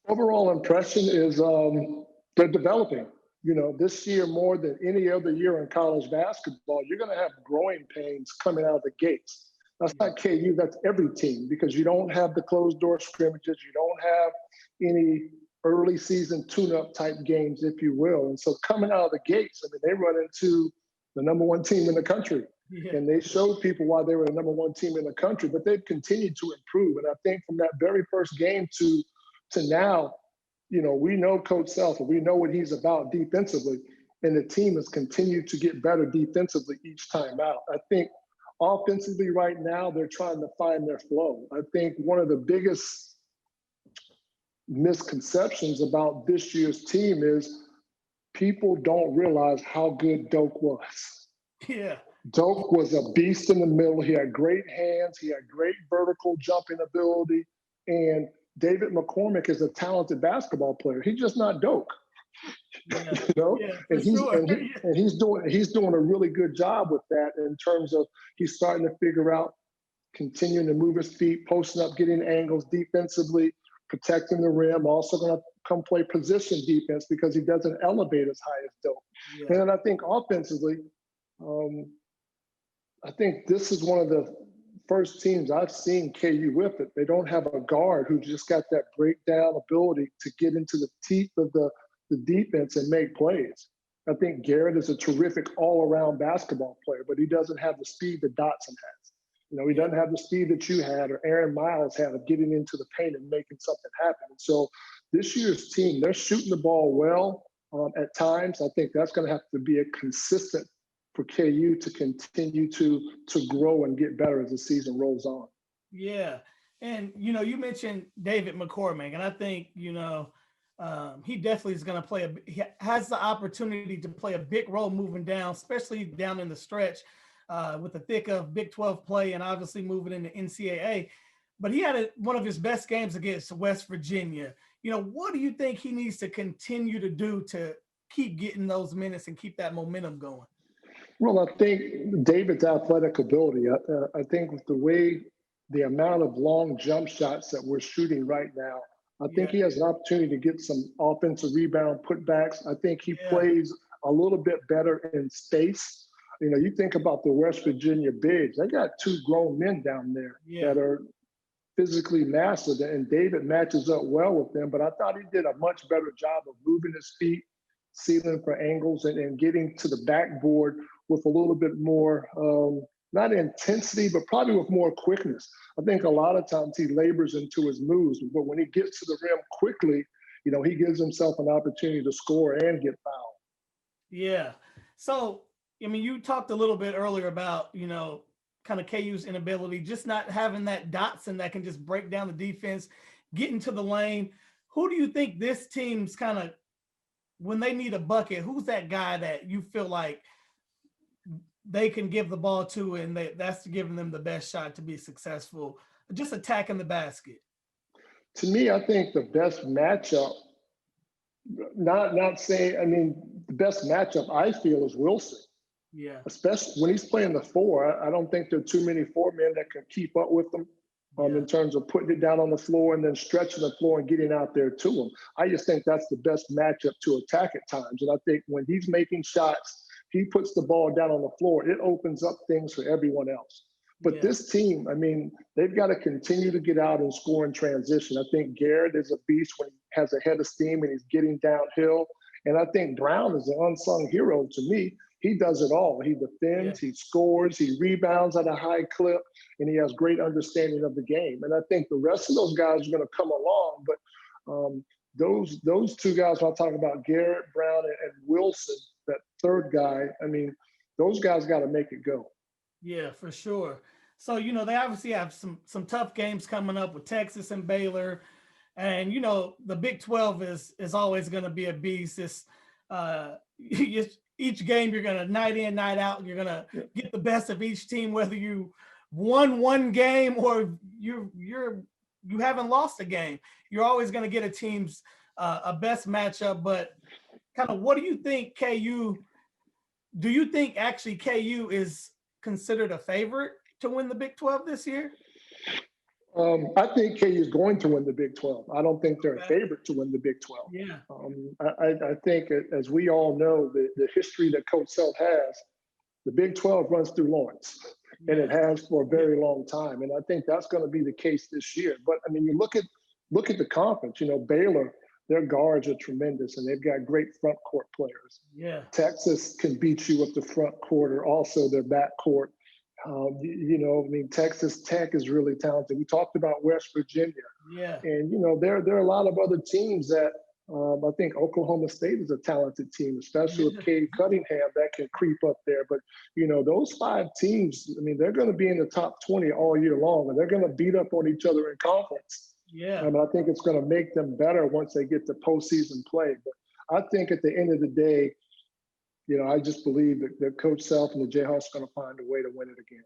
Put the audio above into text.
Overall impression is they're developing. This year more than any other year in college basketball, you're going to have growing pains coming out of the gates. That's Yeah. not KU, that's every team because you don't have the closed door scrimmages, you don't have any early season tune up type games, if you will. And so coming out of the gates, I mean, they run into the number one team in the country. Yeah. And they showed people why they were the number one team in the country, but they've continued to improve. And I think from that very first game to now, we know Coach Self, we know what he's about defensively, and the team has continued to get better defensively each time out. I think offensively right now, they're trying to find their flow. I think one of the biggest misconceptions about this year's team is people don't realize how good Doak was. Yeah. Doak was a beast in the middle. He had great hands. He had great vertical jumping ability. And David McCormick is a talented basketball player. He's just not Doak, Yeah. you know. Yeah, for And he's sure. and he and he's doing a really good job with that in terms of he's starting to figure out continuing to move his feet, posting up, getting angles defensively, protecting the rim. Also going to come play position defense because he doesn't elevate as high as Doak. Yeah. And then I think offensively. Um, I think this is one of the first teams I've seen KU with it. They don't have a guard who just got that breakdown ability to get into the teeth of the defense and make plays. I think Garrett is a terrific all-around basketball player, but he doesn't have the speed that Dotson has. He doesn't have the speed that you had or Aaron Miles had of getting into the paint and making something happen. And so this year's team, they're shooting the ball well at times. I think that's going to have to be a consistent for KU to continue to grow and get better as the season rolls on. Yeah. And, you mentioned David McCormick, and I think, he definitely is going to he has the opportunity to play a big role moving down, especially down in the stretch with the thick of Big 12 play and obviously moving into NCAA. But he had one of his best games against West Virginia. What do you think he needs to continue to do to keep getting those minutes and keep that momentum going? Well, I think David's athletic ability, I think with the amount of long jump shots that we're shooting right now, I think Yeah. he has an opportunity to get some offensive rebound putbacks. I think he Yeah. plays a little bit better in space. You think about the West Virginia bigs, they got two grown men down there Yeah. that are physically massive, and David matches up well with them. But I thought he did a much better job of moving his feet, sealing for angles, and getting to the backboard with a little bit more, not intensity, but probably with more quickness. I think a lot of times he labors into his moves, but when he gets to the rim quickly, he gives himself an opportunity to score and get fouled. Yeah. So, you talked a little bit earlier about, kind of KU's inability, just not having that Dotson that can just break down the defense, get into the lane. Who do you think this team's kind of, when they need a bucket, who's that guy that you feel like they can give the ball to and that's giving them the best shot to be successful, just attacking the basket? To me, I think the best matchup, not saying, I mean, the best matchup I feel is Wilson. Yeah. Especially when he's playing the four. I don't think there are too many four men that can keep up with him in terms of putting it down on the floor and then stretching the floor and getting out there to him. I just think that's the best matchup to attack at times. And I think when he's making shots, he puts the ball down on the floor, it opens up things for everyone else. But this team, I mean, they've got to continue to get out and score in transition. I think Garrett is a beast when he has a head of steam and he's getting downhill. And I think Brown is an unsung hero to me. He does it all. He defends, he scores, he rebounds at a high clip, and he has great understanding of the game. And I think the rest of those guys are going to come along. But those two guys, when I talk about Garrett, Brown, and Wilson, that third guy, I mean, those guys got to make it go. Yeah, for sure. So, they obviously have some tough games coming up with Texas and Baylor. And, the Big 12 is always going to be a beast. It's, each game you're going to night in, night out, you're going to get the best of each team, whether you won one game or you haven't lost a game. You're always going to get a team's a best matchup. But kind of what do you think do you think actually KU is considered a favorite to win the Big 12 this year? I think KU is going to win the Big 12. I don't think they're a Okay. favorite to win the Big 12. Yeah. I think, as we all know, the history that Coach Self has, the Big 12 runs through Lawrence, and it Yeah. has for a very long time. And I think that's going to be the case this year. But I mean, you look at the conference. You know, Baylor, their guards are tremendous, and they've got great front court players. Yeah. Texas can beat you with the front court or also their back court. I mean, Texas Tech is really talented. We talked about West Virginia, Yeah. and there are a lot of other teams that I think Oklahoma State is a talented team, especially with Yeah. Cade Cunningham that can creep up there. But those five teams, I mean, they're going to be in the top 20 all year long, and they're going to beat up on each other in conference. Yeah. I think it's going to make them better once they get to postseason play. But I think at the end of the day, I just believe that Coach Self and the Jayhawks are going to find a way to win it again.